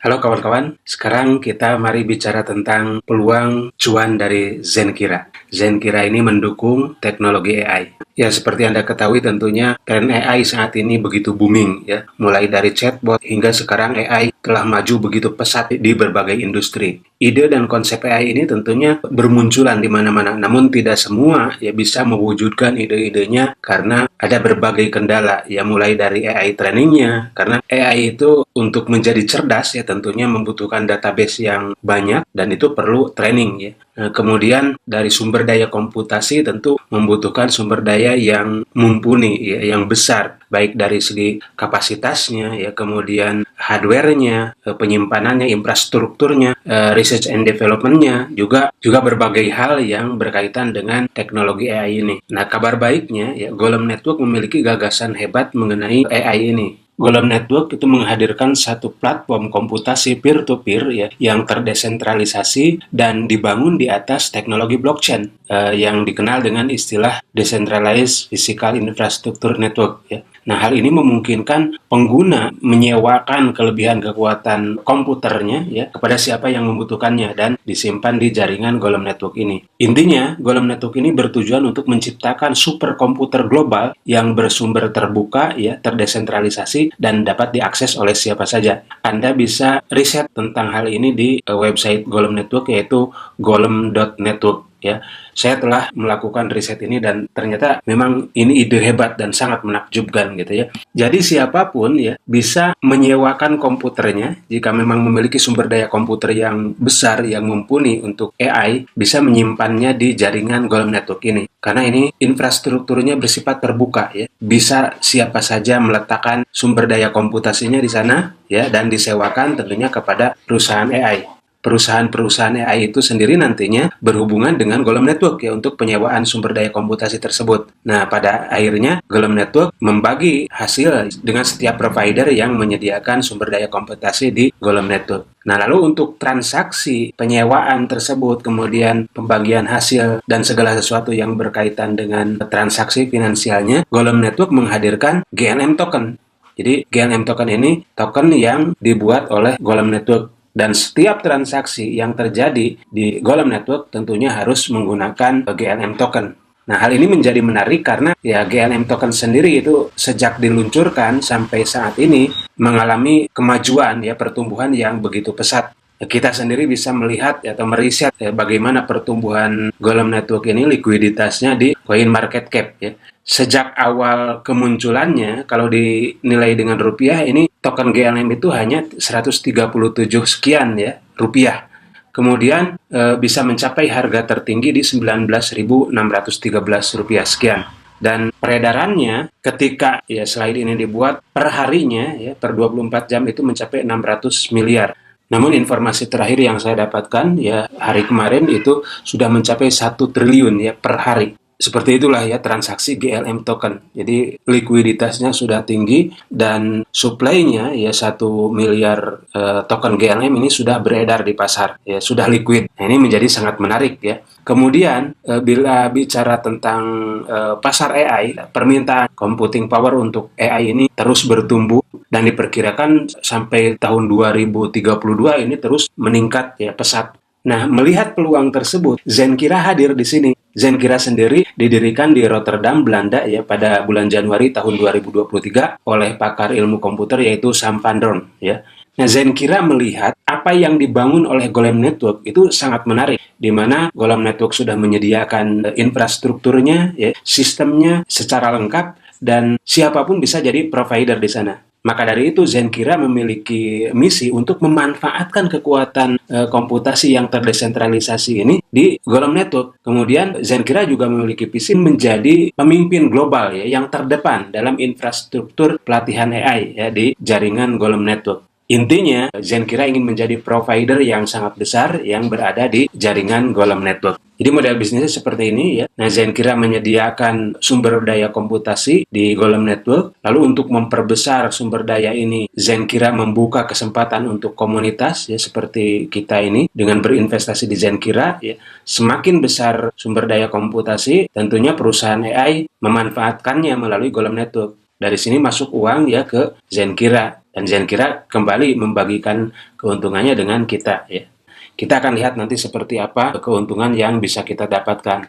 Halo kawan-kawan, sekarang kita mari bicara tentang peluang cuan dari Zenkira. Zenkira ini mendukung teknologi AI. Ya, seperti Anda ketahui tentunya tren AI saat ini begitu booming ya. Mulai dari chatbot hingga sekarang AI telah maju begitu pesat di berbagai industri. Ide dan konsep AI ini tentunya bermunculan di mana-mana, namun tidak semua ya bisa mewujudkan ide-idenya karena ada berbagai kendala, ya mulai dari AI trainingnya, karena AI itu untuk menjadi cerdas ya tentunya membutuhkan database yang banyak dan itu perlu training ya. Nah, kemudian dari sumber daya komputasi tentu membutuhkan sumber daya yang mumpuni ya, yang besar baik dari segi kapasitasnya ya, kemudian hardware-nya, penyimpanannya, infrastrukturnya, research and development-nya, juga berbagai hal yang berkaitan dengan teknologi AI ini. Nah, kabar baiknya ya Golem Network memiliki gagasan hebat mengenai AI ini. Golem Network itu menghadirkan satu platform komputasi peer-to-peer ya, yang terdesentralisasi dan dibangun di atas teknologi blockchain yang dikenal dengan istilah Decentralized Physical Infrastructure Network ya. Nah, hal ini memungkinkan pengguna menyewakan kelebihan kekuatan komputernya ya kepada siapa yang membutuhkannya dan disimpan di jaringan Golem Network ini. Intinya, Golem Network ini bertujuan untuk menciptakan superkomputer global yang bersumber terbuka ya, terdesentralisasi dan dapat diakses oleh siapa saja. Anda bisa riset tentang hal ini di website Golem Network yaitu golem.network ya. Saya telah melakukan riset ini dan ternyata memang ini ide hebat dan sangat menakjubkan gitu ya. Jadi siapapun ya bisa menyewakan komputernya jika memang memiliki sumber daya komputer yang besar yang mumpuni untuk AI, bisa menyimpannya di jaringan Golem Network ini. Karena ini infrastrukturnya bersifat terbuka ya. Bisa siapa saja meletakkan sumber daya komputasinya di sana ya dan disewakan tentunya kepada perusahaan AI. Perusahaan-perusahaan AI itu sendiri nantinya berhubungan dengan Golem Network ya untuk penyewaan sumber daya komputasi tersebut. Nah, pada akhirnya Golem Network membagi hasil dengan setiap provider yang menyediakan sumber daya komputasi di Golem Network. Nah, lalu untuk transaksi penyewaan tersebut, kemudian pembagian hasil dan segala sesuatu yang berkaitan dengan transaksi finansialnya, Golem Network menghadirkan GNM token. Jadi GNM token ini token yang dibuat oleh Golem Network. Dan setiap transaksi yang terjadi di Golem Network tentunya harus menggunakan GNM token. Nah, hal ini menjadi menarik karena ya GNM token sendiri itu sejak diluncurkan sampai saat ini mengalami kemajuan ya, pertumbuhan yang begitu pesat. Kita sendiri bisa melihat atau meriset ya, bagaimana pertumbuhan Golem Network ini, likuiditasnya di Coin Market Cap ya. Sejak awal kemunculannya, kalau dinilai dengan rupiah, ini token GLM itu hanya 137 sekian ya rupiah. Kemudian bisa mencapai harga tertinggi di 19.613 rupiah sekian. Dan peredarannya ketika ya slide ini dibuat per harinya ya per 24 jam itu mencapai 600 miliar. Namun informasi terakhir yang saya dapatkan ya hari kemarin itu sudah mencapai 1 triliun ya per hari. Seperti itulah ya transaksi GLM token. Jadi likuiditasnya sudah tinggi dan supply-nya ya 1 miliar token GLM ini sudah beredar di pasar, ya sudah liquid. Nah, ini menjadi sangat menarik ya. Kemudian bila bicara tentang pasar AI, permintaan computing power untuk AI ini terus bertumbuh dan diperkirakan sampai tahun 2032 ini terus meningkat ya pesat. Nah, melihat peluang tersebut, Zenkira hadir di sini. Zenkira sendiri didirikan di Rotterdam, Belanda ya pada bulan Januari tahun 2023 oleh pakar ilmu komputer yaitu Sam van Dorn ya. Nah, Zenkira melihat apa yang dibangun oleh Golem Network itu sangat menarik, di mana Golem Network sudah menyediakan infrastrukturnya, ya, sistemnya secara lengkap, dan siapapun bisa jadi provider di sana. Maka dari itu Zenkira memiliki misi untuk memanfaatkan kekuatan komputasi yang terdesentralisasi ini di Golem Network. Kemudian Zenkira juga memiliki visi menjadi pemimpin global ya yang terdepan dalam infrastruktur pelatihan AI ya di jaringan Golem Network. Intinya, Zenkira ingin menjadi provider yang sangat besar yang berada di jaringan Golem Network. Jadi model bisnisnya seperti ini ya. Nah, Zenkira menyediakan sumber daya komputasi di Golem Network. Lalu untuk memperbesar sumber daya ini, Zenkira membuka kesempatan untuk komunitas ya seperti kita ini dengan berinvestasi di Zenkira ya. Semakin besar sumber daya komputasi, tentunya perusahaan AI memanfaatkannya melalui Golem Network. Dari sini masuk uang ya ke Zenkira. Dan Zenkira kembali membagikan keuntungannya dengan kita ya. Kita akan lihat nanti seperti apa keuntungan yang bisa kita dapatkan.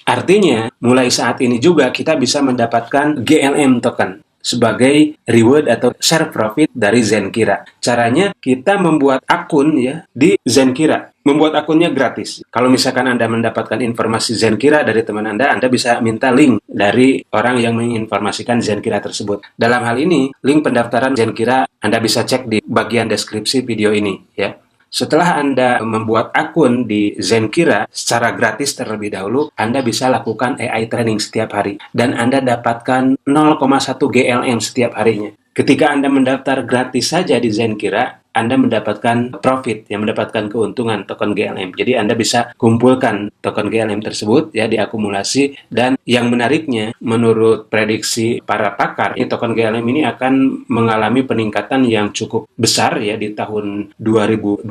Artinya, mulai saat ini juga kita bisa mendapatkan GLM token sebagai reward atau share profit dari Zenkira. Caranya kita membuat akun ya di Zenkira. Membuat akunnya gratis. Kalau misalkan Anda mendapatkan informasi Zenkira dari teman Anda bisa minta link dari orang yang menginformasikan Zenkira tersebut. Dalam hal ini, link pendaftaran Zenkira Anda bisa cek di bagian deskripsi video ini ya. Setelah Anda membuat akun di Zenkira secara gratis terlebih dahulu, Anda bisa lakukan AI training setiap hari. Dan Anda dapatkan 0,1 GLM setiap harinya. Ketika Anda mendaftar gratis saja di Zenkira, Anda mendapatkan profit, yang mendapatkan keuntungan token GLM. Jadi Anda bisa kumpulkan token GLM tersebut ya diakumulasi, dan yang menariknya menurut prediksi para pakar, token GLM ini akan mengalami peningkatan yang cukup besar ya di tahun 2025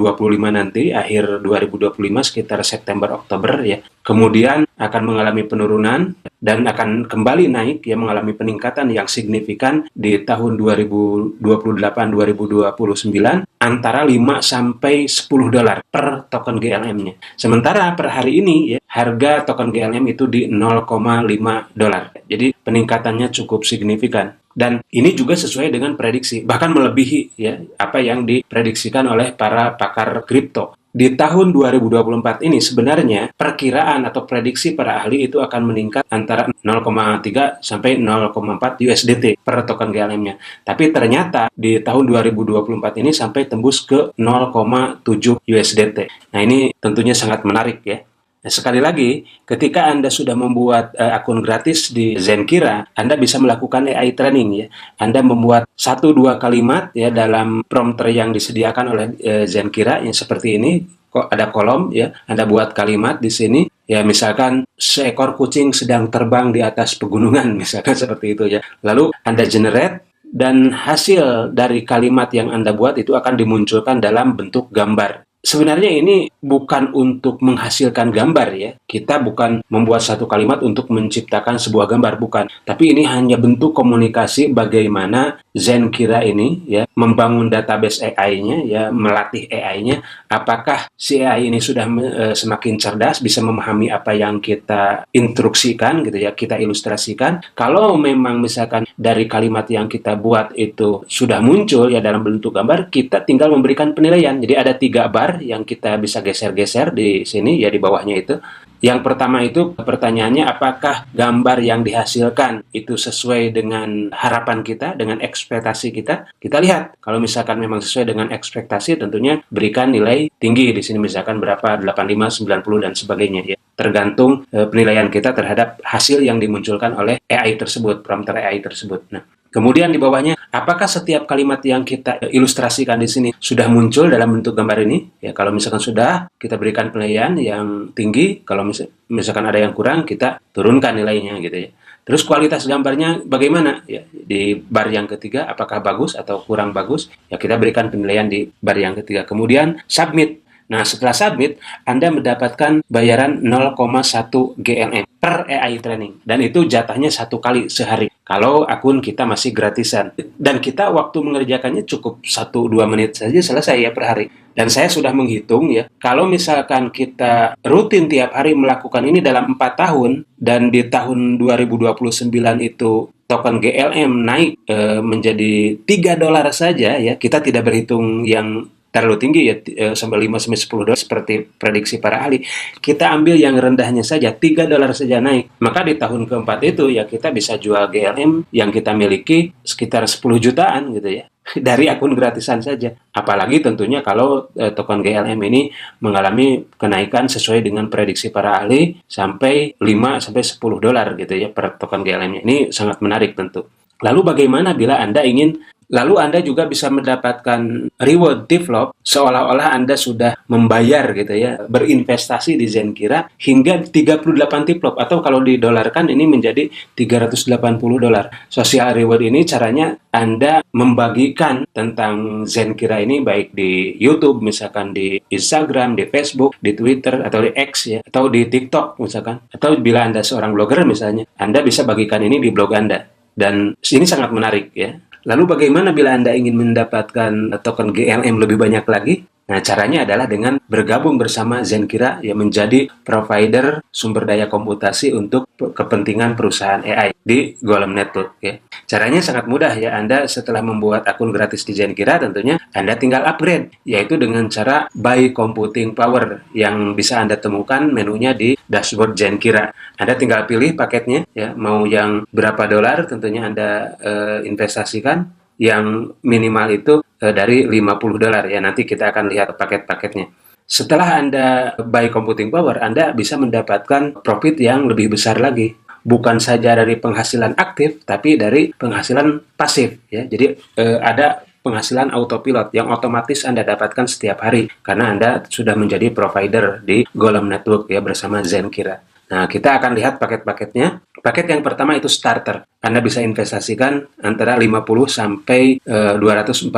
nanti, akhir 2025 sekitar September Oktober ya. Kemudian akan mengalami penurunan dan akan kembali naik ya, mengalami peningkatan yang signifikan di tahun 2028-2029 antara 5 sampai 10 dolar per token GLM-nya. Sementara per hari ini ya, harga token GLM itu di 0,5 dolar. Jadi peningkatannya cukup signifikan. Dan ini juga sesuai dengan prediksi, bahkan melebihi ya apa yang diprediksikan oleh para pakar kripto. Di tahun 2024 ini sebenarnya perkiraan atau prediksi para ahli itu akan meningkat antara 0,3 sampai 0,4 USDT per token GLM-nya. Tapi ternyata di tahun 2024 ini sampai tembus ke 0,7 USDT. Nah, ini tentunya sangat menarik ya. Nah, sekali lagi, ketika Anda sudah membuat akun gratis di Zenkira, Anda bisa melakukan AI training ya. Anda membuat 1-2 kalimat ya dalam prompter yang disediakan oleh Zenkira yang seperti ini. Kok ada kolom ya. Anda buat kalimat di sini ya, misalkan seekor kucing sedang terbang di atas pegunungan, misalkan seperti itu ya. Lalu Anda generate, dan hasil dari kalimat yang Anda buat itu akan dimunculkan dalam bentuk gambar. Sebenarnya ini bukan untuk menghasilkan gambar ya. Kita bukan membuat satu kalimat untuk menciptakan sebuah gambar, bukan. Tapi ini hanya bentuk komunikasi bagaimana Zenkira ini ya membangun database AI-nya ya, melatih AI-nya. Apakah si AI ini sudah semakin cerdas, bisa memahami apa yang kita instruksikan gitu ya, kita ilustrasikan. Kalau memang misalkan dari kalimat yang kita buat itu sudah muncul ya dalam bentuk gambar, kita tinggal memberikan penilaian. Jadi ada 3 bar yang kita bisa geser-geser di sini ya, di bawahnya itu. Yang pertama itu pertanyaannya, apakah gambar yang dihasilkan itu sesuai dengan harapan kita, dengan ekspektasi kita? Kita lihat, kalau misalkan memang sesuai dengan ekspektasi, tentunya berikan nilai tinggi. Di sini misalkan berapa, 85, 90, dan sebagainya ya. Tergantung penilaian kita terhadap hasil yang dimunculkan oleh AI tersebut, prompter AI tersebut. Nah, kemudian di bawahnya, apakah setiap kalimat yang kita ilustrasikan di sini sudah muncul dalam bentuk gambar ini? Ya, kalau misalkan sudah, kita berikan penilaian yang tinggi. Kalau misalkan ada yang kurang, kita turunkan nilainya gitu ya. Terus kualitas gambarnya bagaimana? Ya, di bar yang ketiga, apakah bagus atau kurang bagus? Ya, kita berikan penilaian di bar yang ketiga. Kemudian submit. Nah, setelah submit, Anda mendapatkan bayaran 0,1 GLM per AI training. Dan itu jatahnya 1 kali sehari. Kalau akun kita masih gratisan. Dan kita waktu mengerjakannya cukup 1-2 menit saja selesai ya per hari. Dan saya sudah menghitung ya, kalau misalkan kita rutin tiap hari melakukan ini dalam 4 tahun, dan di tahun 2029 itu token GLM naik menjadi 3 dolar saja ya, kita tidak berhitung yang terlalu tinggi ya, sampai 5-10 dolar seperti prediksi para ahli. Kita ambil yang rendahnya saja, 3 dolar saja naik. Maka di tahun keempat itu ya kita bisa jual GLM yang kita miliki sekitar 10 jutaan gitu ya, dari akun gratisan saja. Apalagi tentunya kalau token GLM ini mengalami kenaikan sesuai dengan prediksi para ahli sampai 5-10 dolar gitu ya per token GLM-nya. Ini sangat menarik tentu. Lalu bagaimana bila Anda ingin, lalu Anda juga bisa mendapatkan reward develop seolah-olah Anda sudah membayar gitu ya, berinvestasi di Zenkira hingga 38 develop, atau kalau didolarkan ini menjadi 380 dolar. Social reward ini caranya Anda membagikan tentang Zenkira ini baik di YouTube, misalkan di Instagram, di Facebook, di Twitter, atau di X ya, atau di TikTok misalkan. Atau bila Anda seorang blogger misalnya, Anda bisa bagikan ini di blog Anda. Dan ini sangat menarik ya. Lalu bagaimana bila Anda ingin mendapatkan token GLM lebih banyak lagi? Nah, caranya adalah dengan bergabung bersama Zenkira yang menjadi provider sumber daya komputasi untuk kepentingan perusahaan AI di Golem Network. Ya. Caranya sangat mudah ya. Anda setelah membuat akun gratis di Zenkira, tentunya Anda tinggal upgrade, yaitu dengan cara buy computing power yang bisa Anda temukan menunya di dashboard Zenkira. Anda tinggal pilih paketnya, ya, mau yang berapa dolar tentunya Anda investasikan. Yang minimal itu dari 50 dolar ya, nanti kita akan lihat paket-paketnya. Setelah Anda buy computing power, Anda bisa mendapatkan profit yang lebih besar lagi. Bukan saja dari penghasilan aktif, tapi dari penghasilan pasif ya. Jadi ada penghasilan autopilot yang otomatis Anda dapatkan setiap hari karena Anda sudah menjadi provider di Golem Network ya bersama Zenkira. Nah, kita akan lihat paket-paketnya. Paket yang pertama itu starter. Anda bisa investasikan antara 50 sampai 249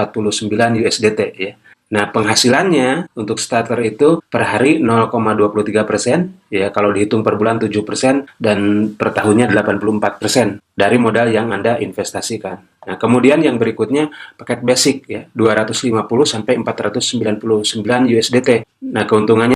USDT ya. Nah, penghasilannya untuk starter itu per hari 0,23%, ya kalau dihitung per bulan 7% dan per tahunnya 84% dari modal yang Anda investasikan. Nah, kemudian yang berikutnya paket basic ya, 250 sampai 499 USDT. Nah, keuntungannya